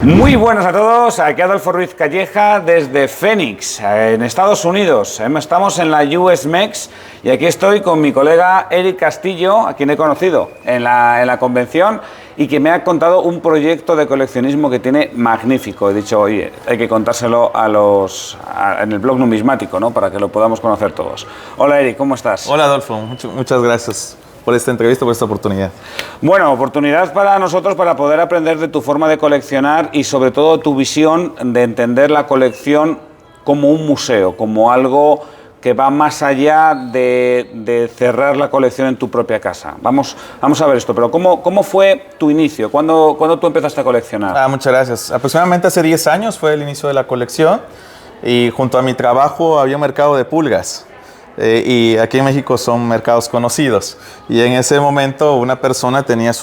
Muy buenas a todos, aquí Adolfo Ruiz Calleja desde Phoenix, en Estados Unidos. Estamos en la US MEX y aquí estoy con mi colega Eric Castillo, a quien he conocido en la convención y que me ha contado un proyecto de coleccionismo que tiene magnífico. He dicho, oye, hay que contárselo en el blog numismático, ¿no? Para que lo podamos conocer todos. Hola Eric, ¿cómo estás? Hola Adolfo, muchas gracias por esta entrevista, por esta oportunidad. Bueno, oportunidad para nosotros para poder aprender de tu forma de coleccionar y sobre todo tu visión de entender la colección como un museo, como algo que va más allá de cerrar la colección en tu propia casa. Vamos a ver esto, pero ¿cómo fue tu inicio? ¿Cuándo tú empezaste a coleccionar? Muchas gracias. Aproximadamente hace 10 años fue el inicio de la colección y junto a mi trabajo había un mercado de pulgas. Y aquí en México son mercados conocidos. Y en ese momento varias personas tenían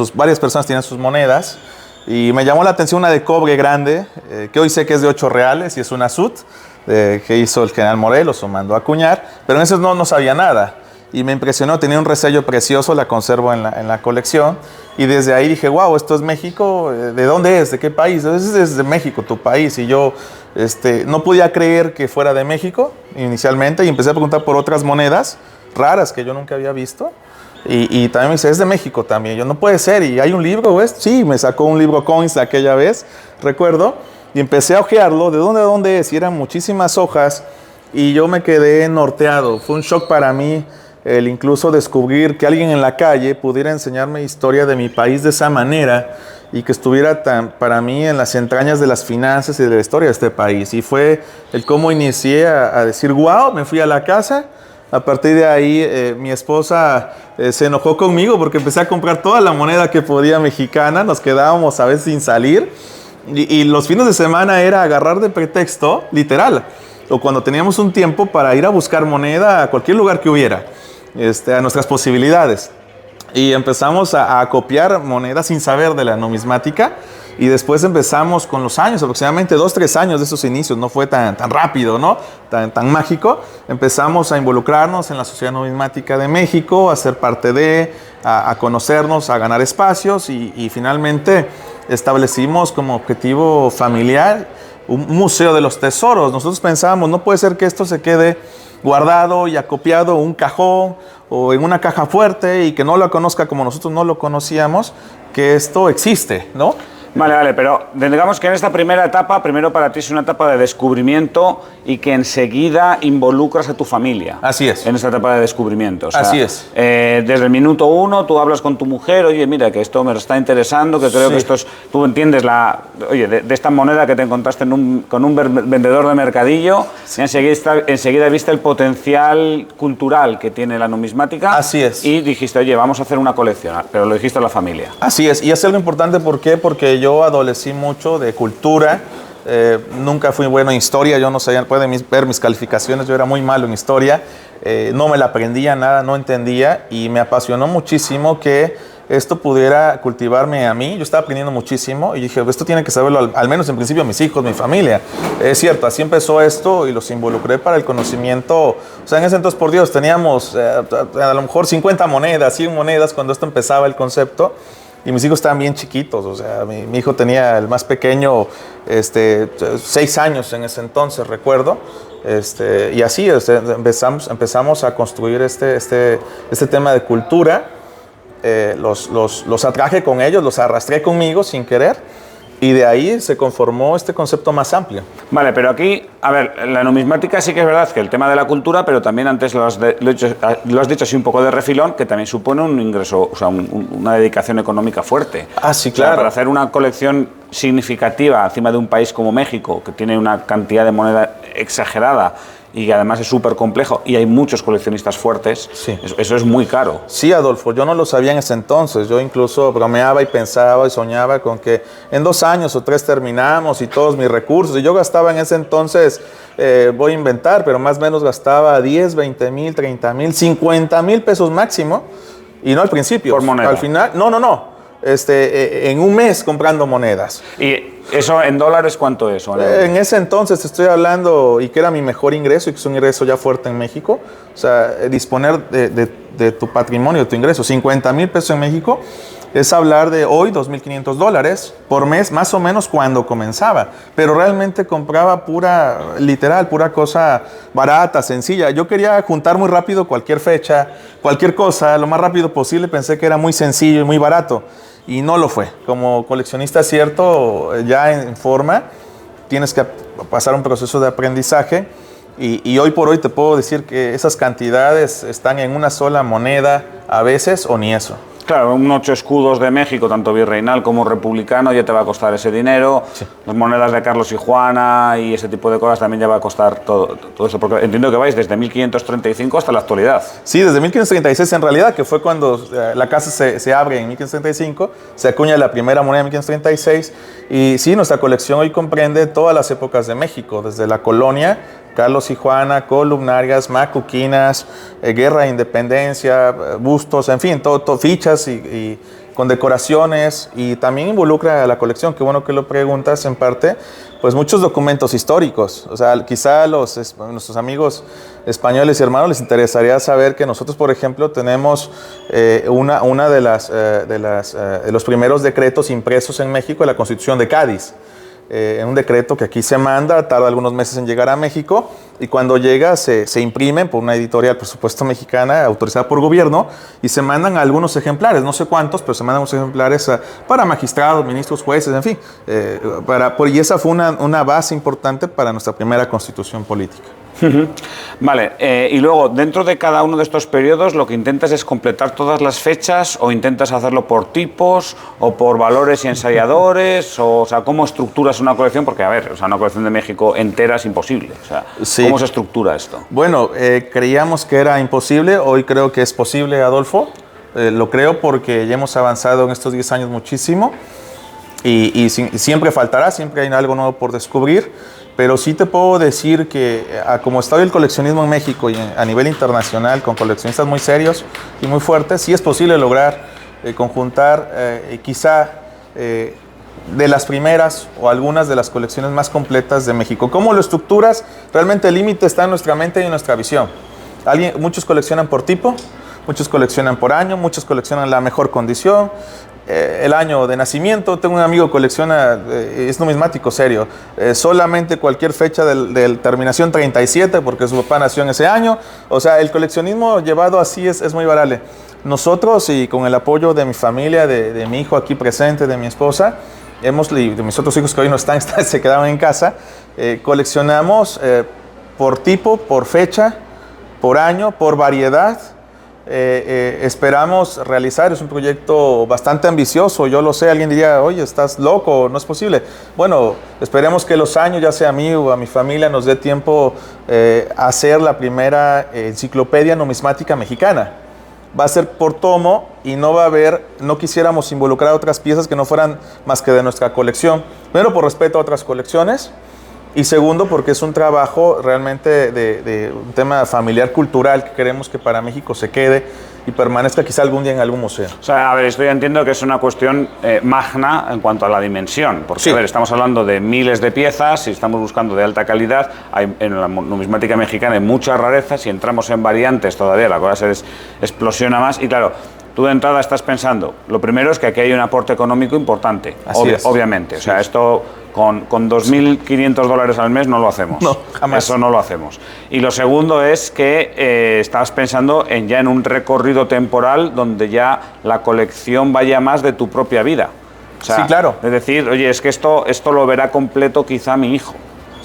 sus monedas y me llamó la atención una de cobre grande, que hoy sé que es de 8 reales y es una SUT que hizo el general Morelos o mandó a acuñar, pero en eso no sabía nada. Y me impresionó, tenía un resello precioso, la conservo en la colección. Y desde ahí dije, wow, esto es México, ¿de dónde es? ¿De qué país? Es de México, tu país. Y yo no podía creer que fuera de México inicialmente y empecé a preguntar por otras monedas raras que yo nunca había visto. Y también me dice, es de México también. Yo, no puede ser. ¿Y hay un libro? Sí, me sacó un libro Coins aquella vez, recuerdo. Y empecé a hojearlo, ¿de dónde es? Y eran muchísimas hojas y yo me quedé norteado. Fue un shock para mí el incluso descubrir que alguien en la calle pudiera enseñarme historia de mi país de esa manera y que estuviera para mí en las entrañas de las finanzas y de la historia de este país. Y fue el cómo inicié a decir, wow, me fui a la casa. A partir de ahí mi esposa se enojó conmigo porque empecé a comprar toda la moneda que podía mexicana. Nos quedábamos a veces sin salir y los fines de semana era agarrar de pretexto, literal, o cuando teníamos un tiempo para ir a buscar moneda a cualquier lugar que hubiera. A nuestras posibilidades y empezamos a copiar monedas sin saber de la numismática y después empezamos con los años, aproximadamente 2-3 años de esos inicios, no fue tan rápido, ¿no? tan mágico. Empezamos a involucrarnos en la Sociedad Numismática de México, a ser parte a conocernos, a ganar espacios y finalmente establecimos como objetivo familiar un museo de los tesoros. Nosotros pensábamos, no puede ser que esto se quede guardado y acopiado en un cajón o en una caja fuerte y que no lo conozca como nosotros no lo conocíamos, que esto existe, ¿no? Vale, pero digamos que en esta primera etapa, primero para ti es una etapa de descubrimiento y que enseguida involucras a tu familia. Así es. En esta etapa de descubrimiento. O sea, así es. Desde el minuto 1 tú hablas con tu mujer, oye, mira, que esto me está interesando, que creo que esto es... Tú entiendes de esta moneda que te encontraste con un vendedor de mercadillo, y enseguida viste el potencial cultural que tiene la numismática. Así es. Y dijiste, oye, vamos a hacer una colección, pero lo dijiste a la familia. Así es, y es algo importante, ¿por qué? Porque yo adolecí mucho de cultura, nunca fui bueno en historia, yo no sabía, pueden ver mis calificaciones, yo era muy malo en historia, no me la aprendía nada, no entendía y me apasionó muchísimo que esto pudiera cultivarme a mí. Yo estaba aprendiendo muchísimo y dije, esto tiene que saberlo al menos en principio mis hijos, mi familia. Es cierto, así empezó esto y los involucré para el conocimiento. O sea, en ese entonces, por Dios, teníamos a lo mejor 50 monedas, 100 monedas cuando esto empezaba el concepto. Y mis hijos estaban bien chiquitos, o sea, mi hijo tenía el más pequeño, 6 años en ese entonces, recuerdo. Y así empezamos a construir este tema de cultura. Los atraje con ellos, los arrastré conmigo sin querer. Y de ahí se conformó este concepto más amplio. Vale, pero aquí, a ver, la numismática sí que es verdad que el tema de la cultura, pero también antes lo has dicho así un poco de refilón, que también supone un ingreso, o sea, una dedicación económica fuerte. Sí, claro. O sea, para hacer una colección significativa encima de un país como México, que tiene una cantidad de moneda exagerada, y que además es súper complejo y hay muchos coleccionistas fuertes, sí. Eso es muy caro. Sí, Adolfo, yo no lo sabía en ese entonces. Yo incluso bromeaba y pensaba y soñaba con que en 2 años o 3 terminamos y todos mis recursos. Y yo gastaba en ese entonces, voy a inventar, pero más o menos gastaba 10, 20 mil, 30 mil, 50 mil pesos máximo. Y no al principio. ¿Por moneda? Al final, no. En un mes comprando monedas. ¿Y eso en dólares cuánto es? En ese entonces te estoy hablando, y que era mi mejor ingreso, y que es un ingreso ya fuerte en México, o sea, disponer de tu patrimonio, de tu ingreso, 50 mil pesos en México, es hablar de hoy $2,500 por mes, más o menos cuando comenzaba. Pero realmente compraba pura cosa barata, sencilla. Yo quería juntar muy rápido cualquier fecha, cualquier cosa, lo más rápido posible. Pensé que era muy sencillo y muy barato. Y no lo fue. Como coleccionista, cierto, ya en forma, tienes que pasar un proceso de aprendizaje. Y hoy por hoy te puedo decir que esas cantidades están en una sola moneda a veces o ni eso. Claro, un 8 escudos de México, tanto virreinal como republicano, ya te va a costar ese dinero. Sí. Las monedas de Carlos y Juana y ese tipo de cosas también ya va a costar todo eso. Porque entiendo que vais desde 1535 hasta la actualidad. Sí, desde 1536 en realidad, que fue cuando la casa se abre en 1535, se acuña la primera moneda en 1536. Y sí, nuestra colección hoy comprende todas las épocas de México, desde la colonia, Carlos y Juana, columnarias, macuquinas, guerra de independencia, bustos, en fin, todo fichas y con decoraciones, y también involucra a la colección, qué bueno que lo preguntas en parte, pues muchos documentos históricos. O sea, quizá a nuestros amigos españoles y hermanos les interesaría saber que nosotros, por ejemplo, tenemos una de los primeros decretos impresos en México, de la Constitución de Cádiz. Un decreto que aquí se manda, tarda algunos meses en llegar a México, y cuando llega se imprimen por una editorial, por supuesto mexicana, autorizada por gobierno, y se mandan algunos ejemplares, no sé cuántos, pero se mandan unos ejemplares para magistrados, ministros, jueces, en fin. Y esa fue una base importante para nuestra primera constitución política. Vale, y luego dentro de cada uno de estos periodos lo que intentas es completar todas las fechas, o intentas hacerlo por tipos o por valores y ensayadores, o sea, ¿cómo estructuras una colección? Porque a ver, o sea, una colección de México entera es imposible, o sea, sí. ¿Cómo se estructura esto? Bueno, creíamos que era imposible, hoy creo que es posible, Adolfo. Lo creo porque ya hemos avanzado en estos 10 años muchísimo, y siempre faltará, siempre hay algo nuevo por descubrir. Pero sí te puedo decir que como está hoy el coleccionismo en México y a nivel internacional, con coleccionistas muy serios y muy fuertes, sí es posible lograr conjuntar quizá de las primeras o algunas de las colecciones más completas de México. ¿Cómo lo estructuras? Realmente el límite está en nuestra mente y en nuestra visión. Muchos coleccionan por tipo, muchos coleccionan por año, muchos coleccionan la mejor condición, el año de nacimiento. Tengo un amigo que colecciona, es numismático serio, solamente cualquier fecha de terminación 37 porque su papá nació en ese año. O sea, el coleccionismo llevado así es muy variable. Nosotros, y con el apoyo de mi familia, de mi hijo aquí presente, de mi esposa, de mis otros hijos que hoy no están, se quedaron en casa, coleccionamos por tipo, por fecha, por año, por variedad. Esperamos realizar, es un proyecto bastante ambicioso, yo lo sé. Alguien diría, oye, estás loco, no es posible. Bueno, esperemos que los años, ya sea a mí o a mi familia, nos dé tiempo a hacer la primera enciclopedia numismática mexicana. Va a ser por tomo y no quisiéramos involucrar otras piezas que no fueran más que de nuestra colección. Primero, por respeto a otras colecciones. Y segundo, porque es un trabajo realmente de un tema familiar, cultural, que queremos que para México se quede y permanezca quizá algún día en algún museo. O sea, a ver, esto ya entiendo que es una cuestión magna en cuanto a la dimensión, porque sí. A ver, estamos hablando de miles de piezas y estamos buscando de alta calidad. En la numismática mexicana hay muchas rarezas, si entramos en variantes todavía la cosa se explosiona más, y claro, tú de entrada estás pensando, lo primero es que aquí hay un aporte económico importante, obviamente. O sea, esto con $2.500 al mes no lo hacemos. No, jamás. Eso no lo hacemos. Y lo segundo es que estás pensando ya en un recorrido temporal donde ya la colección vaya más de tu propia vida. O sea, sí, claro. Es decir, oye, es que esto lo verá completo quizá mi hijo.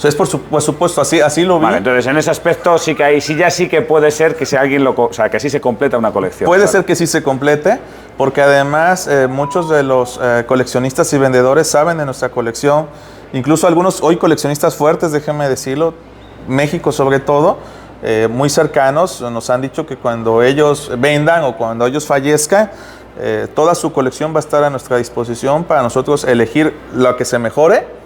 Es por supuesto, así lo vi. Vale, entonces en ese aspecto sí que puede ser que si alguien que así se completa una colección. Puede ser que sí se complete, porque además muchos de los coleccionistas y vendedores saben de nuestra colección, incluso algunos hoy coleccionistas fuertes, déjenme decirlo, México sobre todo, muy cercanos, nos han dicho que cuando ellos vendan o cuando ellos fallezcan, toda su colección va a estar a nuestra disposición para nosotros elegir lo que se mejore,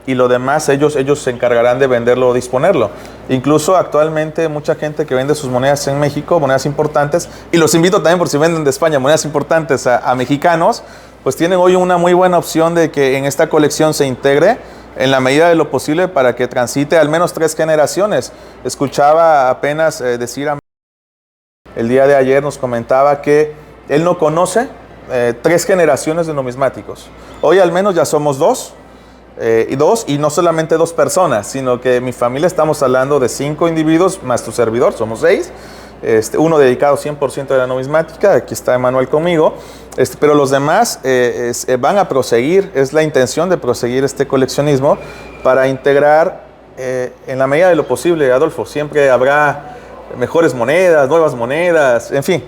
y lo demás ellos se encargarán de venderlo o disponerlo. Incluso actualmente mucha gente que vende sus monedas en México, monedas importantes, y los invito también, por si venden de España monedas importantes a mexicanos, pues tienen hoy una muy buena opción de que en esta colección se integre en la medida de lo posible para que transite al menos 3 generaciones. Escuchaba apenas decir el día de ayer, nos comentaba que él no conoce 3 generaciones de numismáticos. Hoy al menos ya somos dos, y no solamente 2 personas, sino que mi familia estamos hablando de 5 individuos, más tu servidor, somos 6. Uno dedicado 100% a la numismática, aquí está Emanuel conmigo, pero los demás van a proseguir, es la intención de proseguir este coleccionismo para integrar en la medida de lo posible, Adolfo, siempre habrá mejores monedas, nuevas monedas, en fin,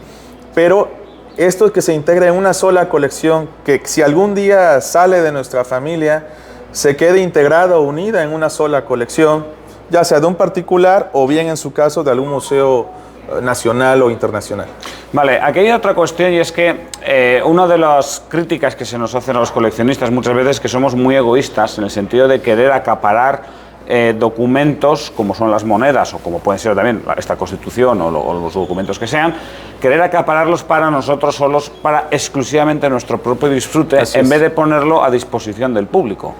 pero esto es que se integre en una sola colección, que si algún día sale de nuestra familia, se quede integrada o unida en una sola colección, ya sea de un particular o bien en su caso de algún museo nacional o internacional. Vale, aquí hay otra cuestión y es que una de las críticas que se nos hacen a los coleccionistas muchas veces es que somos muy egoístas en el sentido de querer acaparar documentos como son las monedas o como pueden ser también esta Constitución o los documentos que sean, querer acapararlos para nosotros solos, para exclusivamente nuestro propio disfrute, en vez de ponerlo a disposición del público.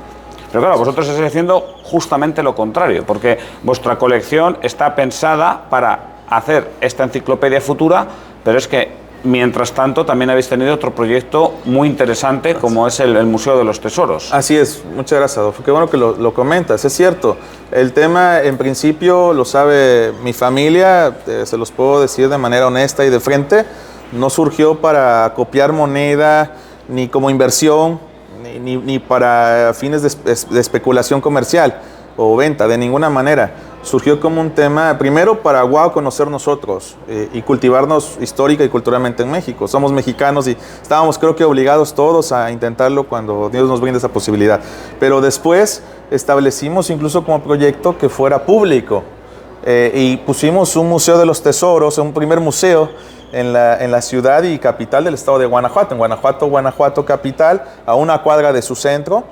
Pero claro, vosotros estáis haciendo justamente lo contrario, porque vuestra colección está pensada para hacer esta enciclopedia futura, pero es que mientras tanto también habéis tenido otro proyecto muy interesante como es el Museo de los Tesoros. Así es, muchas gracias, Adolfo, qué bueno que lo comentas, es cierto, el tema en principio lo sabe mi familia, se los puedo decir de manera honesta y de frente, no surgió para copiar moneda, ni como inversión, ni para fines de especulación comercial o venta, de ninguna manera. Surgió como un tema, primero para conocer nosotros y cultivarnos histórica y culturalmente en México. Somos mexicanos y estábamos creo que obligados todos a intentarlo cuando Dios nos brinda esa posibilidad. Pero después establecimos incluso como proyecto que fuera público y pusimos un Museo de los Tesoros, un primer museo en la ciudad y capital del estado de Guanajuato, en Guanajuato capital, a una cuadra de su centro.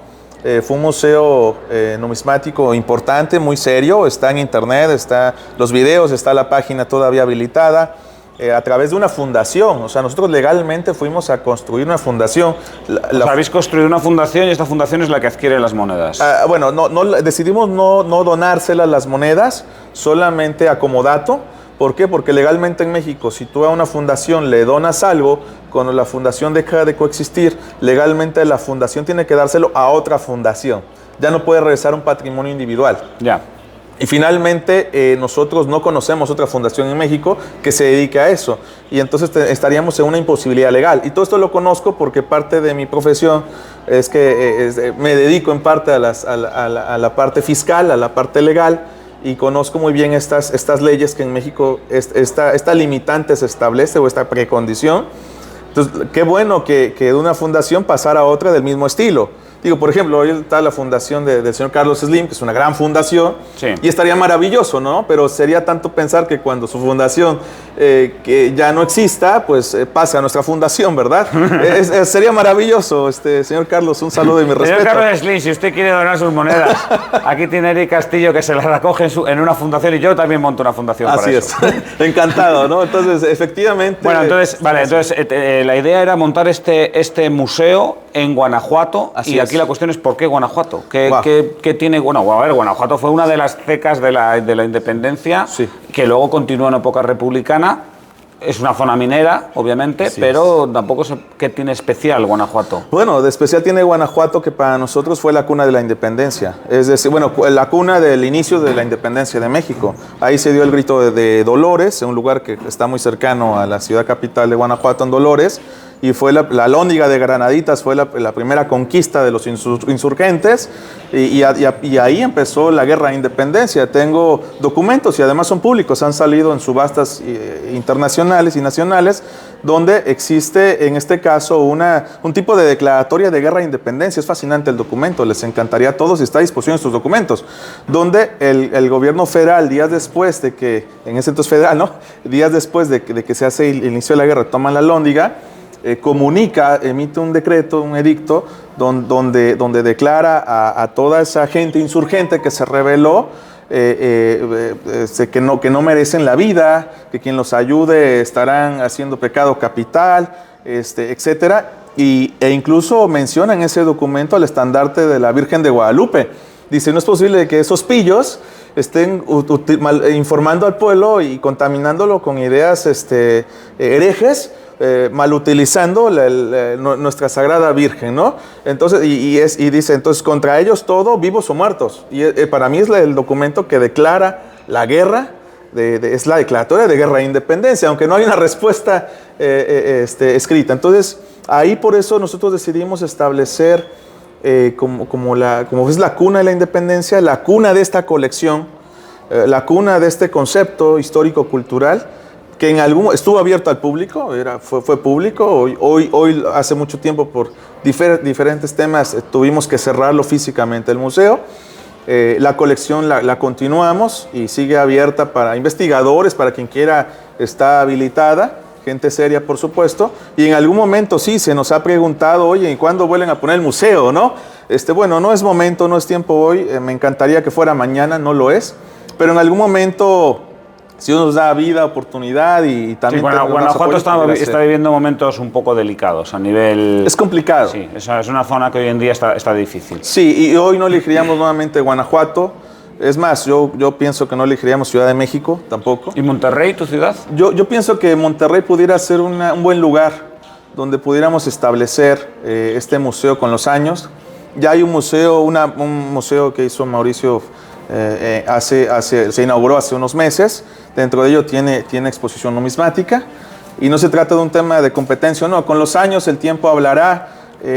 Fue un museo numismático importante, muy serio, está en internet, está los videos, está la página todavía habilitada, a través de una fundación. O sea, nosotros legalmente fuimos a construir una fundación. O sea, habéis construido una fundación y esta fundación es la que adquiere las monedas. Bueno, decidimos no donárselas las monedas, solamente a comodato. ¿Por qué? Porque legalmente en México, si tú a una fundación le donas algo, cuando la fundación deja de coexistir, legalmente la fundación tiene que dárselo a otra fundación. Ya no puede regresar un patrimonio individual. Ya. Y finalmente, nosotros no conocemos otra fundación en México que se dedique a eso. Y entonces estaríamos en una imposibilidad legal. Y todo esto lo conozco porque parte de mi profesión es que me dedico en parte a la parte fiscal, a la parte legal. Y conozco muy bien estas leyes que en México esta limitante se establece o esta precondición. Entonces, qué bueno que de una fundación pasara a otra del mismo estilo. Digo, por ejemplo, hoy está la fundación del señor Carlos Slim, que es una gran fundación, sí, y estaría maravilloso, ¿no? Pero sería tanto pensar que cuando su fundación que ya no exista, pues pase a nuestra fundación, ¿verdad? Sería maravilloso, señor Carlos, un saludo y mi respeto. Señor Carlos Slim, si usted quiere donar sus monedas, aquí tiene Eric Castillo que se las recoge en una fundación y yo también monto una fundación para eso. Así es, encantado, ¿no? Entonces, efectivamente... Bueno, entonces, la idea era montar este museo en Guanajuato. Así y aquí la cuestión es ¿por qué Guanajuato? ¿Qué tiene? Bueno, a ver, Guanajuato fue una de las cecas de la independencia, sí, que luego continuó en época republicana. Es una zona minera, obviamente, así pero tampoco sé qué tiene especial Guanajuato. Bueno, de especial tiene Guanajuato que para nosotros fue la cuna de la independencia. Es decir, bueno, la cuna del inicio de la independencia de México. Ahí se dio el grito de Dolores, en un lugar que está muy cercano a la ciudad capital de Guanajuato, en Dolores. Y fue la Alhóndiga de Granaditas, fue la primera conquista de los insurgentes y ahí empezó la guerra de independencia. Tengo documentos y además son públicos, han salido en subastas internacionales y nacionales donde existe en este caso un tipo de declaratoria de guerra de independencia. Es fascinante el documento, les encantaría a todos y está a disposición estos documentos, donde el gobierno federal, días después de que, en ese entonces federal, ¿no? Días después de que se hace el inicio de la guerra, toman la Alhóndiga, emite un decreto, un edicto, donde declara a toda esa gente insurgente que se rebeló que no merecen la vida, que quien los ayude estarán haciendo pecado capital, etcétera. E incluso menciona en ese documento al estandarte de la Virgen de Guadalupe. Dice, no es posible que esos pillos estén informando al pueblo y contaminándolo con ideas herejes, malutilizando nuestra Sagrada Virgen, ¿no? Entonces, y dice, entonces, contra ellos todo, vivos o muertos. Y para mí es el documento que declara la guerra, es la declaratoria de guerra e independencia, aunque no hay una respuesta escrita. Entonces, ahí por eso nosotros decidimos establecer como es la cuna de la independencia, la cuna de esta colección, la cuna de este concepto histórico-cultural, que estuvo abierto al público, fue público. Hoy, hace mucho tiempo, por diferentes temas, tuvimos que cerrarlo físicamente el museo. La colección la continuamos y sigue abierta para investigadores, para quien quiera, está habilitada, gente seria, por supuesto. Y en algún momento sí se nos ha preguntado, oye, ¿y cuándo vuelven a poner el museo, no? Bueno, no es momento, no es tiempo hoy. Me encantaría que fuera mañana, no lo es. Pero en algún momento, si Dios nos da vida, oportunidad y también... Sí, Guanajuato está viviendo momentos un poco delicados a nivel... Es complicado. Sí, es una zona que hoy en día está difícil. Sí, y hoy no elegiríamos nuevamente Guanajuato. Es más, yo pienso que no elegiríamos Ciudad de México tampoco. ¿Y Monterrey, tu ciudad? Yo pienso que Monterrey pudiera ser un buen lugar donde pudiéramos establecer este museo con los años. Ya hay un museo que hizo Mauricio, se inauguró hace unos meses. Dentro de ello tiene exposición numismática. Y no se trata de un tema de competencia, no. Con los años el tiempo hablará.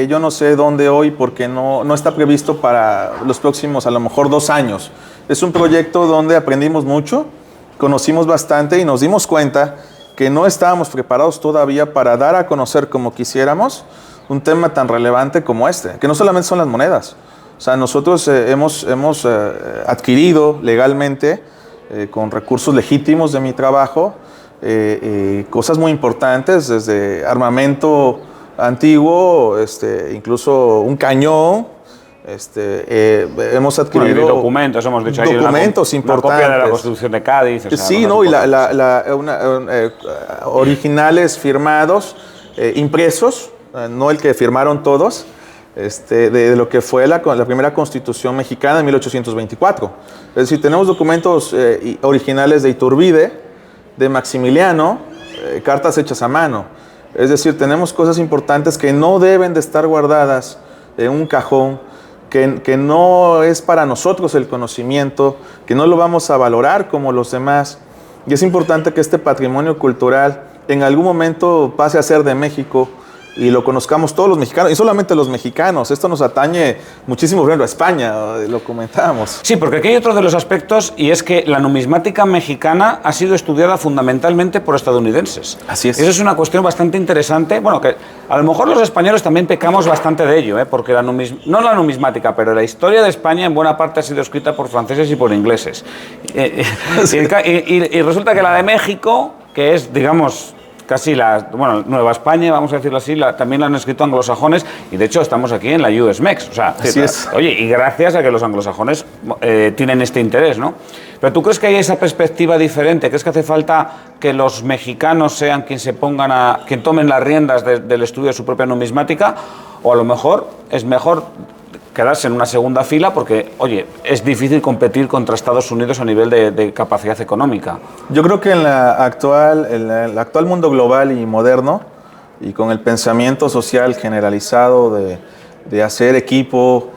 Yo no sé dónde hoy porque no está previsto para los próximos, a lo mejor, 2 años. Es un proyecto donde aprendimos mucho, conocimos bastante y nos dimos cuenta que no estábamos preparados todavía para dar a conocer como quisiéramos un tema tan relevante como que no solamente son las monedas. O sea, nosotros hemos adquirido legalmente, con recursos legítimos de mi trabajo, cosas muy importantes, desde armamento antiguo, incluso un cañón. Hemos adquirido y documentos, hemos dicho ahí documentos importantes. Una copia de la Constitución de Cádiz. O sea, sí, ¿no? Y originales firmados, impresos, no el que firmaron todos, de lo que fue la primera Constitución mexicana en 1824. Es decir, tenemos documentos originales de Iturbide, de Maximiliano, cartas hechas a mano. Es decir, tenemos cosas importantes que no deben de estar guardadas en un cajón, que no es para nosotros el conocimiento, que no lo vamos a valorar como los demás. Y es importante que este patrimonio cultural en algún momento pase a ser de México y lo conozcamos todos los mexicanos, y solamente los mexicanos. Esto nos atañe muchísimo, por ejemplo, a España, lo comentábamos. Sí, porque aquí hay otro de los aspectos, y es que la numismática mexicana ha sido estudiada fundamentalmente por estadounidenses. Así es. Eso es una cuestión bastante interesante. Bueno, que a lo mejor los españoles también pecamos bastante de ello, porque no la numismática, pero la historia de España en buena parte ha sido escrita por franceses y por ingleses. Y resulta que la de México, que es, digamos, casi Nueva España, vamos a decirlo así, también la han escrito anglosajones, y de hecho estamos aquí en la USMEX. O sea, así es. Oye, y gracias a que los anglosajones tienen este interés, ¿no? Pero ¿tú crees que hay esa perspectiva diferente? ¿Crees que hace falta que los mexicanos sean quien tomen las riendas del estudio de su propia numismática? O a lo mejor es mejor quedarse en una segunda fila porque, oye, es difícil competir contra Estados Unidos a nivel de capacidad económica. Yo creo que en el actual mundo global y moderno, y con el pensamiento social generalizado de hacer equipo,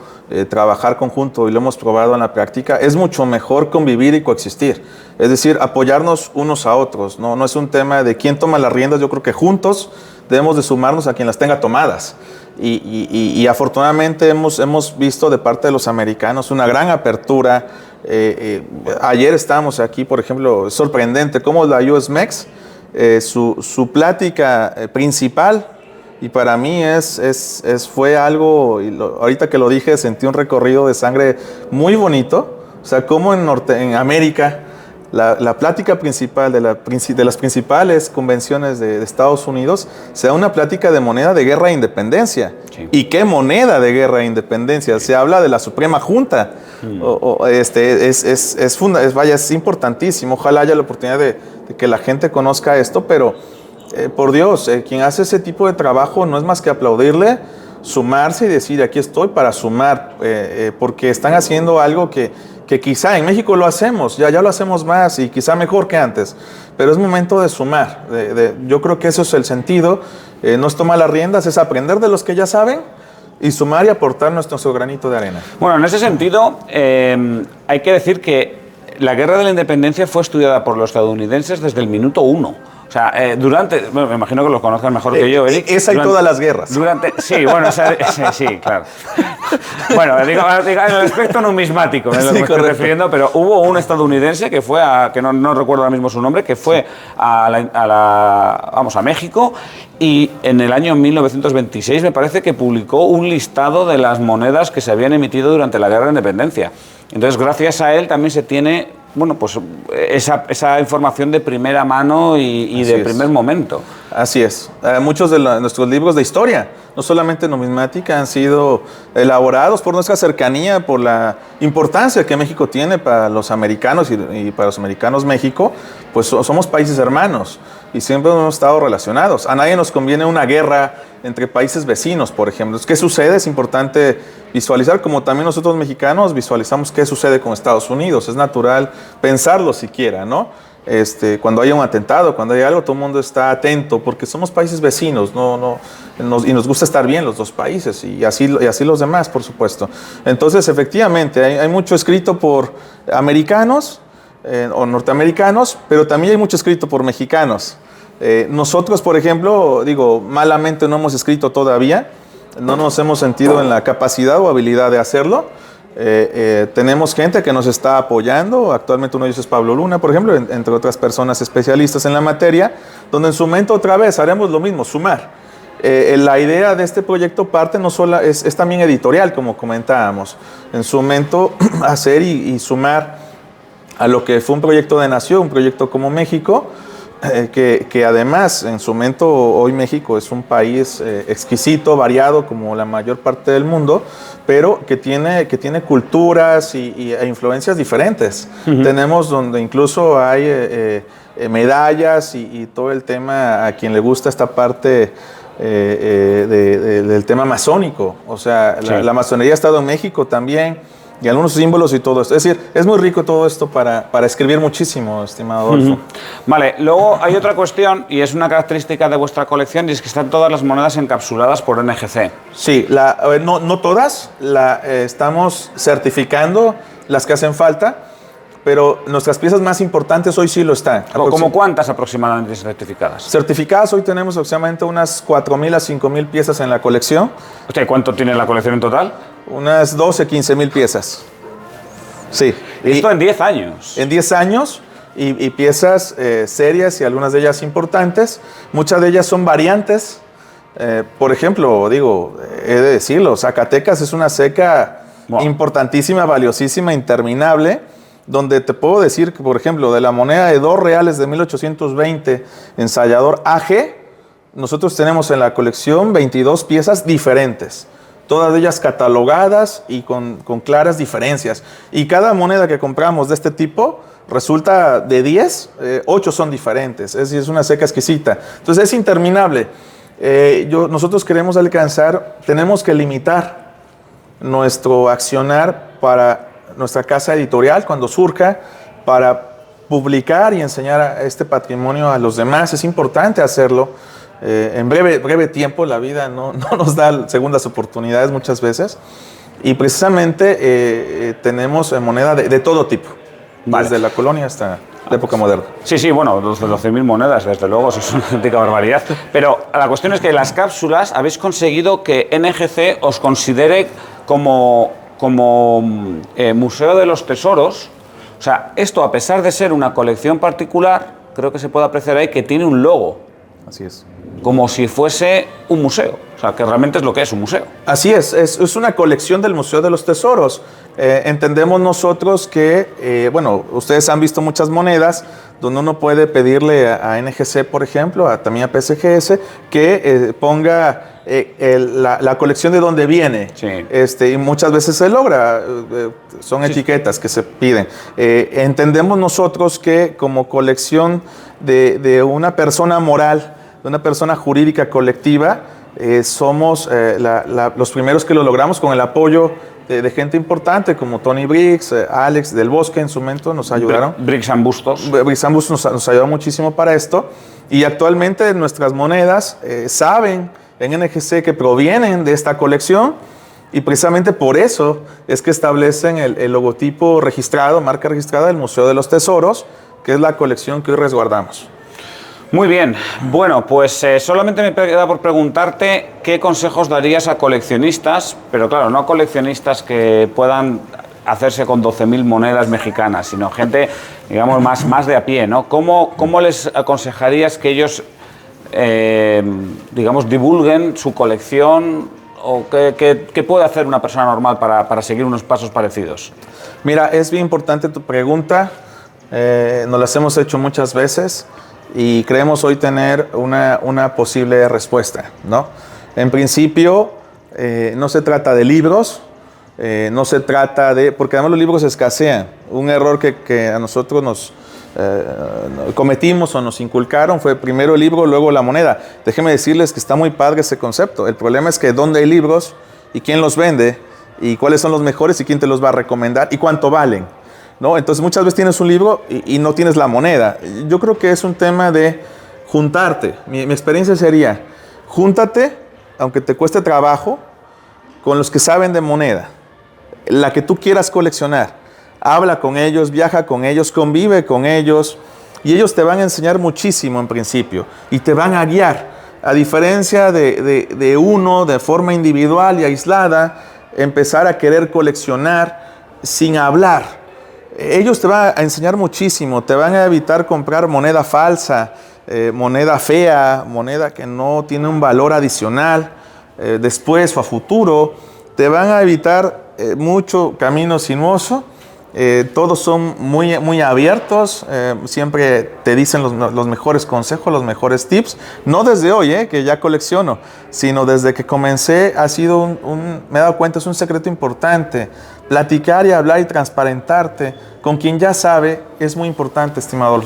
trabajar conjunto, y lo hemos probado en la práctica, es mucho mejor convivir y coexistir. Es decir, apoyarnos unos a otros. No es un tema de quién toma las riendas. Yo creo que juntos debemos de sumarnos a quien las tenga tomadas. Y afortunadamente hemos visto de parte de los americanos una gran apertura. Ayer estábamos aquí, por ejemplo, es sorprendente cómo la USMEX, su plática principal, y para mí fue algo, ahorita que lo dije, sentí un recorrido de sangre muy bonito. O sea, cómo en América la plática principal de las principales convenciones de Estados Unidos sea una plática de moneda de guerra e independencia. Sí. ¿Y qué moneda de guerra e independencia? Sí. Se habla de la Suprema Junta. Es importantísimo. Ojalá haya la oportunidad de que la gente conozca esto, pero por Dios, quien hace ese tipo de trabajo no es más que aplaudirle. sumarse y decir, aquí estoy para sumar, porque están haciendo algo que quizá en México lo hacemos, ya lo hacemos más y quizá mejor que antes, pero es momento de sumar. Yo creo que eso es el sentido, no es tomar las riendas, es aprender de los que ya saben y sumar y aportar nuestro granito de arena. Bueno, en ese sentido, hay que decir que la Guerra de la Independencia fue estudiada por los estadounidenses desde el minuto 1. O sea, bueno, me imagino que lo conozcas mejor que yo, Eric. Esa y todas las guerras. Sí, bueno, sí, claro. Bueno, digo, en el aspecto numismático, es lo que me estoy refiriendo, pero hubo un estadounidense que fue que no recuerdo ahora mismo su nombre, que fue a México, y en el año 1926 me parece que publicó un listado de las monedas que se habían emitido durante la Guerra de Independencia. Entonces, gracias a él también se tiene, bueno, pues esa información de primera mano y de primer momento. Así es. Muchos de nuestros libros de historia, no solamente numismática, han sido elaborados por nuestra cercanía, por la importancia que México tiene para los americanos y para los americanos México, pues somos países hermanos y siempre hemos estado relacionados. A nadie nos conviene una guerra entre países vecinos, por ejemplo. ¿Qué sucede? Es importante visualizar, como también nosotros mexicanos visualizamos qué sucede con Estados Unidos. Es natural pensarlo siquiera, ¿no? Cuando haya un atentado, cuando haya algo, todo el mundo está atento, porque somos países vecinos, y nos gusta estar bien los dos países, y así los demás, por supuesto. Entonces, efectivamente, hay mucho escrito por americanos o norteamericanos, pero también hay mucho escrito por mexicanos. Nosotros, por ejemplo, malamente no hemos escrito todavía, no nos hemos sentido en la capacidad o habilidad de hacerlo. Tenemos gente que nos está apoyando, actualmente uno de ellos es Pablo Luna, por ejemplo, entre otras personas especialistas en la materia, donde en su momento otra vez haremos lo mismo, sumar. La idea de este proyecto parte no solo es también editorial, como comentábamos, en su momento hacer y sumar a lo que fue un proyecto de nación, un proyecto como México, que además en su momento hoy México es un país exquisito, variado como la mayor parte del mundo, pero que tiene culturas e influencias diferentes. Tenemos donde incluso hay medallas y todo el tema, a quien le gusta esta parte del tema masónico, o sea, sí. la masonería ha estado en México también, y algunos símbolos y todo esto. Es decir, es muy rico todo esto para escribir muchísimo, estimado Adolfo. Vale, luego hay otra cuestión, y es una característica de vuestra colección, y es que están todas las monedas encapsuladas por NGC. Sí, no todas, estamos certificando las que hacen falta, pero nuestras piezas más importantes hoy sí lo están. ¿Cómo cuántas aproximadamente certificadas? Certificadas hoy tenemos aproximadamente unas 4.000 a 5.000 piezas en la colección. ¿Usted cuánto tiene la colección en total? Unas 12, 15.000 piezas. Sí. ¿Esto en 10 años? En 10 años y piezas serias y algunas de ellas importantes. Muchas de ellas son variantes. Por ejemplo, he de decirlo, Zacatecas es una ceca importantísima, valiosísima, interminable, donde te puedo decir que, por ejemplo, de la moneda de 2 reales de 1820, ensayador AG, nosotros tenemos en la colección 22 piezas diferentes, todas ellas catalogadas y con claras diferencias. Y cada moneda que compramos de este tipo resulta de 10, 8 son diferentes, es decir, es una ceca exquisita. Entonces es interminable. Nosotros queremos alcanzar, tenemos que limitar nuestro accionar para nuestra casa editorial cuando surja, para publicar y enseñar este patrimonio a los demás. Es importante hacerlo. En breve tiempo, la vida no nos da segundas oportunidades muchas veces, y precisamente tenemos moneda de todo tipo, desde la colonia hasta la época moderna. Sí, bueno, los 12.000 monedas, desde luego, eso es una auténtica barbaridad. Pero la cuestión es que las cápsulas habéis conseguido que NGC os considere como Museo de los Tesoros. O sea, esto, a pesar de ser una colección particular, creo que se puede apreciar ahí que tiene un logo. Así es. Como si fuese un museo. O sea, que realmente es lo que es un museo. Así es una colección del Museo de los Tesoros. Entendemos nosotros que, ustedes han visto muchas monedas donde uno puede pedirle a NGC, por ejemplo, también a PSGS, que ponga la colección de dónde viene. Sí. Y muchas veces se logra, son etiquetas que se piden. Entendemos nosotros que como colección de una persona moral, de una persona jurídica colectiva, somos los primeros que lo logramos con el apoyo de gente importante como Tony Briggs, Alex del Bosque en su momento nos ayudaron. Briggs & Bustos. Briggs & Bustos nos ayudó muchísimo para esto. Y actualmente nuestras monedas saben en NGC que provienen de esta colección y precisamente por eso es que establecen el logotipo registrado, marca registrada del Museo de los Tesoros, que es la colección que hoy resguardamos. Muy bien, bueno, pues solamente me queda por preguntarte qué consejos darías a coleccionistas, pero claro, no a coleccionistas que puedan hacerse con 12.000 monedas mexicanas, sino gente, digamos, más de a pie, ¿no? ¿Cómo les aconsejarías que ellos, digamos, divulguen su colección o qué puede hacer una persona normal para seguir unos pasos parecidos? Mira, es bien importante tu pregunta, nos las hemos hecho muchas veces. Y creemos hoy tener una posible respuesta, ¿no? En principio, no se trata de libros, no se trata de... Porque además los libros escasean. Un error que a nosotros nos cometimos o nos inculcaron fue primero el libro, luego la moneda. Déjenme decirles que está muy padre ese concepto. El problema es que dónde hay libros y quién los vende y cuáles son los mejores y quién te los va a recomendar y cuánto valen, ¿no? Entonces muchas veces tienes un libro y no tienes la moneda. Yo creo que es un tema de juntarte. Mi experiencia sería, júntate, aunque te cueste trabajo, con los que saben de moneda, la que tú quieras coleccionar. Habla con ellos, viaja con ellos, convive con ellos y ellos te van a enseñar muchísimo en principio y te van a guiar. A diferencia de uno, de forma individual y aislada, empezar a querer coleccionar sin hablar. Ellos te van a enseñar muchísimo, te van a evitar comprar moneda falsa, moneda fea, moneda que no tiene un valor adicional después o a futuro. Te van a evitar mucho camino sinuoso. Todos son muy abiertos, siempre te dicen los mejores consejos, los mejores tips. No desde hoy, que ya colecciono, sino desde que comencé ha sido me he dado cuenta, es un secreto importante. Platicar y hablar y transparentarte con quien ya sabe es muy importante, estimado.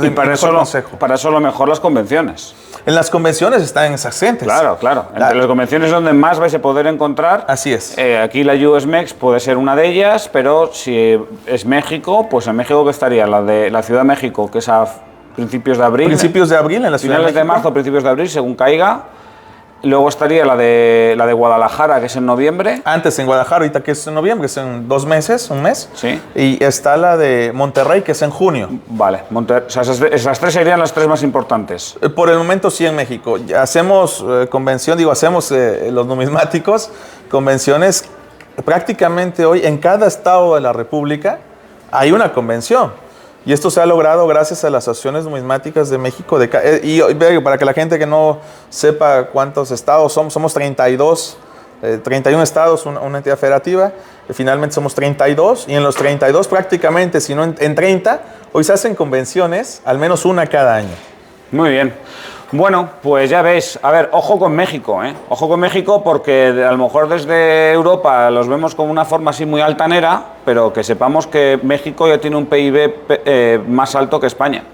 Y para eso lo mejor las convenciones. En las convenciones están esas gentes. Claro. Entre las convenciones es donde más vais a poder encontrar. Así es. Aquí la USMEX puede ser una de ellas, pero si es México, pues en México ¿qué estaría? La de la Ciudad de México, que es a principios de abril. Principios de abril en la Ciudad de México. Finales de marzo, principios de abril, según caiga. Luego estaría la de Guadalajara, que es en noviembre. Antes en Guadalajara, ahorita que es en noviembre, que es en 2 meses, un mes. Sí. Y está la de Monterrey, que es en junio. Vale, o sea, esas tres serían las tres más importantes. Por el momento sí en México. Hacemos hacemos los numismáticos, convenciones. Prácticamente hoy en cada estado de la República hay una convención. Y esto se ha logrado gracias a las asociaciones numismáticas de México. Y para que la gente que no sepa cuántos estados somos 32, 31 estados, una entidad federativa. Finalmente somos 32 y en los 32 prácticamente, si no en 30, hoy se hacen convenciones, al menos una cada año. Muy bien. Bueno, pues ya ves, a ver, ojo con México, ¿eh? Ojo con México porque a lo mejor desde Europa los vemos como una forma así muy altanera, pero que sepamos que México ya tiene un PIB más alto que España.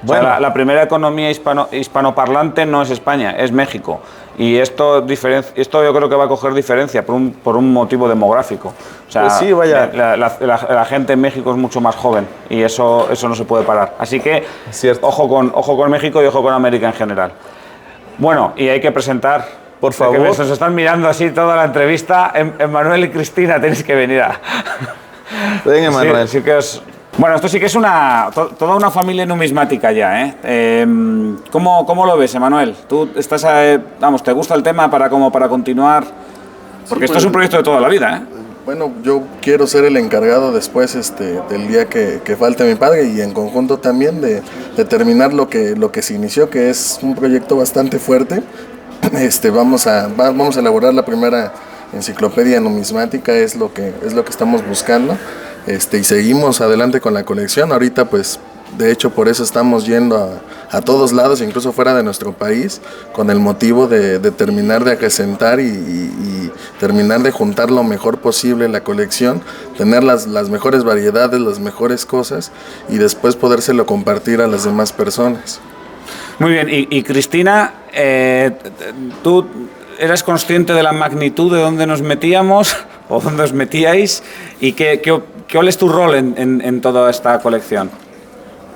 Bueno. O sea, la primera economía hispanoparlante no es España, es México. Y esto yo creo que va a coger diferencia por un motivo demográfico. O sea, pues sí, vaya. La gente en México es mucho más joven y eso no se puede parar. Así que ojo con México y ojo con América en general. Bueno, y hay que presentar. Por favor. Que nos están mirando así toda la entrevista. Emanuel y Cristina, tenéis que venir a... Ven, Emanuel. Sí que os... Bueno, esto sí que es toda una familia numismática ya, ¿eh? ¿Cómo lo ves, Emanuel? ¿Tú estás, te gusta el tema para continuar? Porque esto es un proyecto de toda la vida, ¿eh? Bueno, yo quiero ser el encargado después del día que falte mi padre y en conjunto también de terminar lo que se inició, que es un proyecto bastante fuerte. Vamos a elaborar la primera enciclopedia numismática, es lo que estamos buscando. Y seguimos adelante con la colección. Ahorita pues de hecho por eso estamos yendo a todos lados, incluso fuera de nuestro país, con el motivo de terminar de acrecentar y terminar de juntar lo mejor posible la colección, tener las mejores variedades, las mejores cosas y después podérselo compartir a las demás personas. Muy bien, y Cristina, tú ¿eras consciente de la magnitud de dónde nos metíamos o dónde os metíais? ¿Y cuál es tu rol en toda esta colección?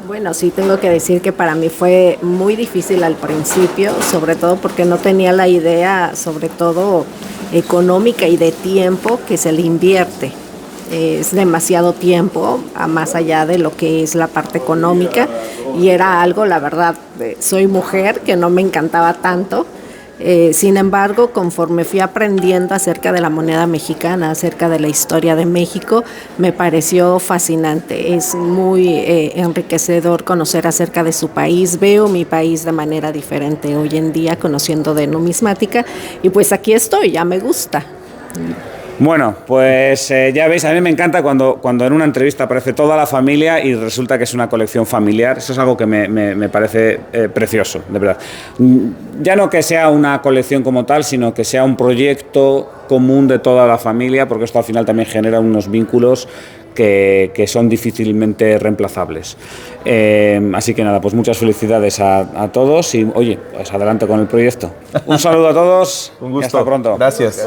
Bueno, sí tengo que decir que para mí fue muy difícil al principio, sobre todo porque no tenía la idea, sobre todo económica y de tiempo que se le invierte. Es demasiado tiempo, más allá de lo que es la parte económica, y era algo, la verdad, soy mujer, que no me encantaba tanto. Sin embargo, conforme fui aprendiendo acerca de la moneda mexicana, acerca de la historia de México, me pareció fascinante. Es muy enriquecedor conocer acerca de su país. Veo mi país de manera diferente hoy en día, conociendo de numismática, y pues aquí estoy, ya me gusta. Bueno, pues ya veis, a mí me encanta cuando en una entrevista aparece toda la familia y resulta que es una colección familiar. Eso es algo que me parece precioso, de verdad. Ya no que sea una colección como tal, sino que sea un proyecto común de toda la familia, porque esto al final también genera unos vínculos que son difícilmente reemplazables. Así que nada, pues muchas felicidades a todos y, oye, pues adelante con el proyecto. Un saludo a todos. Un gusto. Y hasta pronto. Gracias.